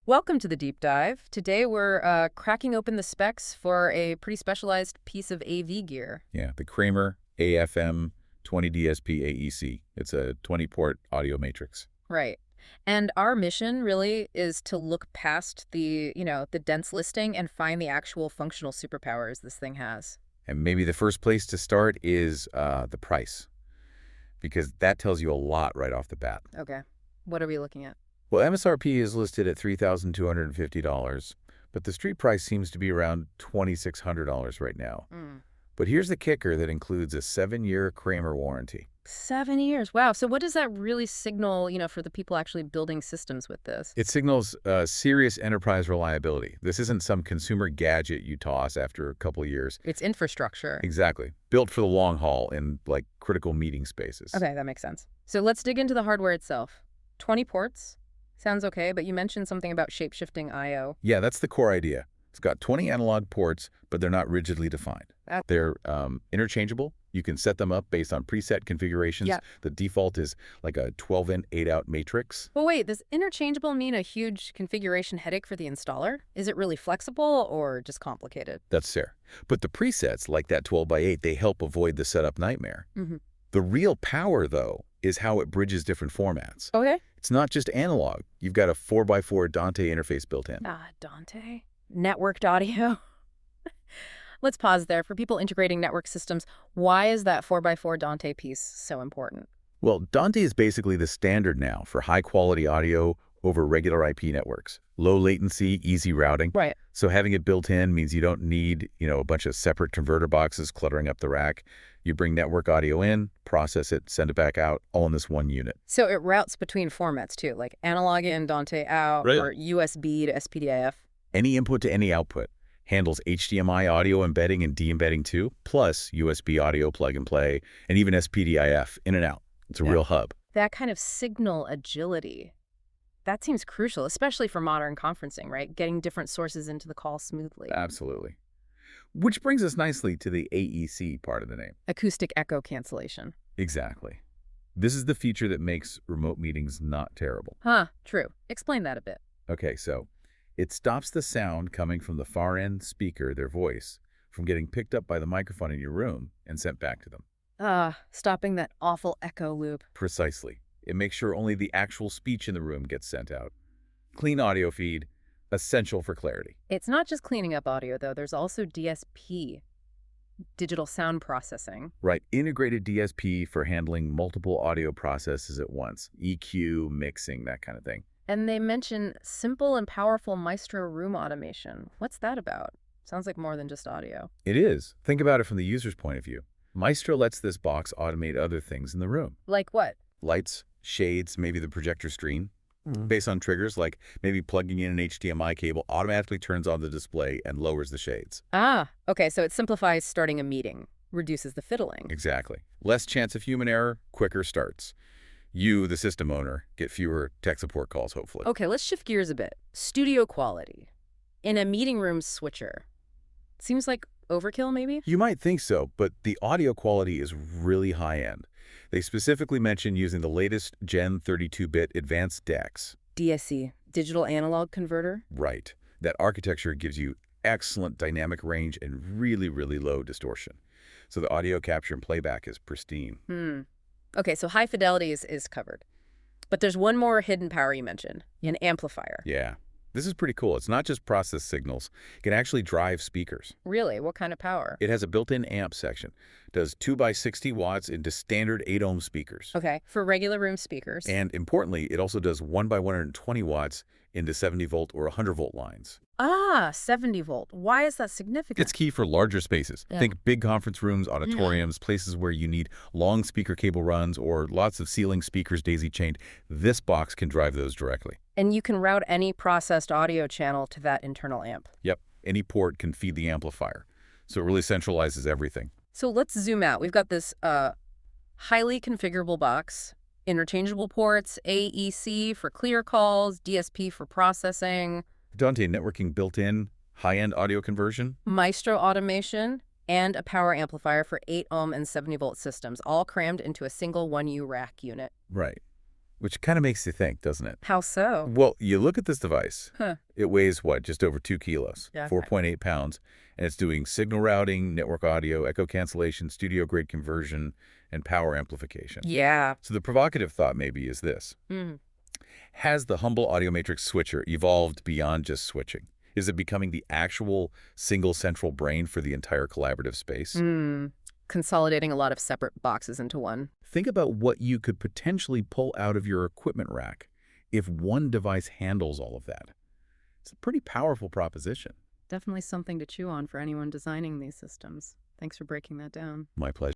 Welcome to the deep dive. Today we're cracking open the specs for a pretty specialized piece of AV gear. Yeah, the Kramer AFM-20DSP-AEC. It's a 20-port audio matrix. Right. And our mission really is to look past the dense listing and find the actual functional superpowers this thing has. And maybe the first place to start is the price, because that tells you a lot right off the bat. Okay. What are we looking at? Well, MSRP is listed at $3,250, but the street price seems to be around $2,600 right now. But here's the kicker that includes a 7-year Kramer warranty. 7 years. Wow. So what does that really signal, for the people actually building systems with this? It signals serious enterprise reliability. This isn't some consumer gadget you toss after a couple of years. It's infrastructure. Exactly. Built for the long haul in, like, critical meeting spaces. Okay, that makes sense. So let's dig into the hardware itself. 20 ports. Sounds okay, but you mentioned something about shape-shifting I/O. Yeah, that's the core idea. It's got 20 analog ports, but they're not rigidly defined. They're interchangeable. You can set them up based on preset configurations. Yeah. The default is like a 12-in, 8-out matrix. But wait, does interchangeable mean a huge configuration headache for the installer? Is it really flexible or just complicated? That's fair. But the presets, like that 12x8, they help avoid the setup nightmare. The real power, though, is how it bridges different formats. Okay. It's not just analog. You've got a 4x4 Dante interface built in. Dante? Networked audio? Let's pause there. For people integrating network systems, why is that 4x4 Dante piece so important? Well, Dante is basically the standard now for high-quality audio over regular IP networks. Low latency, easy routing. Right. So having it built in means you don't need, a bunch of separate converter boxes cluttering up the rack. You bring network audio in, process it, send it back out, all in this one unit. So it routes between formats too, like analog in, Dante out, Right. or USB to SPDIF. Any input to any output. Handles HDMI audio embedding and de-embedding too, plus USB audio plug and play, and even SPDIF in and out. It's a real hub. That kind of signal agility, that seems crucial, especially for modern conferencing, right? Getting different sources into the call smoothly. Absolutely. Which brings us nicely to the AEC part of the name. Acoustic echo cancellation. Exactly. This is the feature that makes remote meetings not terrible. Huh, true. Explain that a bit. Okay, so it stops the sound coming from the far end speaker, their voice, from getting picked up by the microphone in your room and sent back to them. Stopping that awful echo loop. Precisely. It makes sure only the actual speech in the room gets sent out. Clean audio feed, essential for clarity. It's not just cleaning up audio, though. There's also DSP, digital sound processing. Right, integrated DSP for handling multiple audio processes at once. EQ, mixing, that kind of thing. And they mention simple and powerful Maestro room automation. What's that about? Sounds like more than just audio. It is. Think about it from the user's point of view. Maestro lets this box automate other things in the room. Like what? Lights, shades, maybe the projector screen. Based on triggers, like maybe plugging in an HDMI cable automatically turns on the display and lowers the shades. Okay, so it simplifies starting a meeting, reduces the fiddling. Exactly. Less chance of human error, quicker starts. You, the system owner, get fewer tech support calls, hopefully. Okay, let's shift gears a bit. Studio quality. In a meeting room switcher. Seems like overkill, maybe? You might think so, but the audio quality is really high-end. They specifically mention using the latest Gen 32-bit advanced DECs. DSC, digital analog converter? Right. That architecture gives you excellent dynamic range and really, really low distortion. So the audio capture and playback is pristine. Okay, so high fidelity is covered. But there's one more hidden power you mentioned, an amplifier. Yeah. This is pretty cool. It's not just process signals. It can actually drive speakers. Really? What kind of power? It has a built-in amp section. Does 2x60 watts into standard 8-ohm speakers. Okay, for regular room speakers. And importantly, it also does 1x120 watts into 70-volt or 100-volt lines. 70 volt. Why is that significant? It's key for larger spaces. Yeah. Think big conference rooms, auditoriums, places where you need long speaker cable runs or lots of ceiling speakers daisy-chained. This box can drive those directly. And you can route any processed audio channel to that internal amp. Yep. Any port can feed the amplifier. So it really centralizes everything. So let's zoom out. We've got this highly configurable box, interchangeable ports, AEC for clear calls, DSP for processing, Dante networking built in, high-end audio conversion. Maestro automation, and a power amplifier for 8-ohm and 70-volt systems, all crammed into a single 1U rack unit. Right. Which kind of makes you think, doesn't it? How so? Well, you look at this device. Huh. It weighs, what, just over 2 kilos, Yeah, 4.8 pounds, and it's doing signal routing, network audio, echo cancellation, studio-grade conversion, and power amplification. Yeah. So the provocative thought maybe is this. Has the humble Audio Matrix switcher evolved beyond just switching? Is it becoming the actual single central brain for the entire collaborative space? Consolidating a lot of separate boxes into one. Think about what you could potentially pull out of your equipment rack if one device handles all of that. It's a pretty powerful proposition. Definitely something to chew on for anyone designing these systems. Thanks for breaking that down. My pleasure.